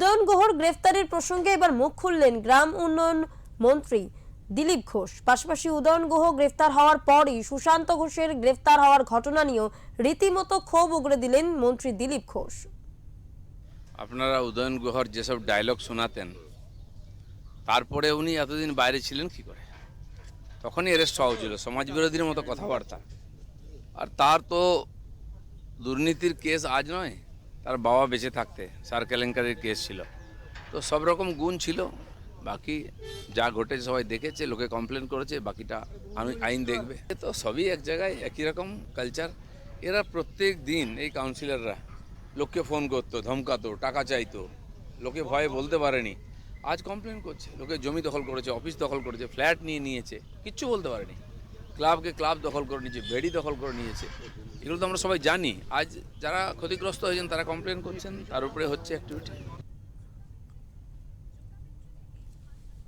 উদয়ন গুহর গ্রেফতারের প্রসঙ্গে এবার মুখ খুললেন গ্রাম উন্নয়ন মন্ত্রী দিলীপ ঘোষ। পাশাপাশি উদয়ন গুহ গ্রেফতার হওয়ার পরই সুশান্ত ঘোষের গ্রেফতার হওয়ার ঘটনা নিয়েও রীতিমতো ক্ষোভ উগরে দিলেন মন্ত্রী দিলীপ ঘোষ। আপনারা উদয়ন গুহর যেসব ডায়লগ শোনাতেন, তারপরে উনি এতদিন বাইরে ছিলেন কি করে? তখনই অ্যারেস্ট হওয়া ছিল, সমাজ বিরোধীর মতো কথাবার্তা। আর তার তো দুর্নীতির কেস আজ নয়, তার বাবা বেঁচে থাকতে সার কেলেঙ্কারির কেস ছিল। তো সব রকম গুণ ছিল। বাকি যা ঘটেছে সবাই দেখেছে, লোকে কমপ্লেন করেছে, বাকিটা আইন দেখবে। তো সবই এক জায়গায় একই রকম কালচার। এরা প্রত্যেক দিন এই কাউন্সিলররা লোককে ফোন করতো, ধমকাতো, টাকা চাইতো, লোকে ভয়ে বলতে পারেনি। আজ কমপ্লেন করছে, লোকে জমি দখল করেছে, অফিস দখল করেছে, ফ্ল্যাট নিয়ে নিয়েছে, কিচ্ছু বলতে পারেনি। ক্লাবকে ক্লাব দখল করে নিয়েছে, বেড়ি দখল করে নিয়েছে। এগুলো তো আমরা সবাই জানি। আজ যারা ক্ষতিগ্রস্ত হয়েছেন তারা কমপ্লেন করছেন, তার উপরে হচ্ছে অ্যাক্টিভিটি।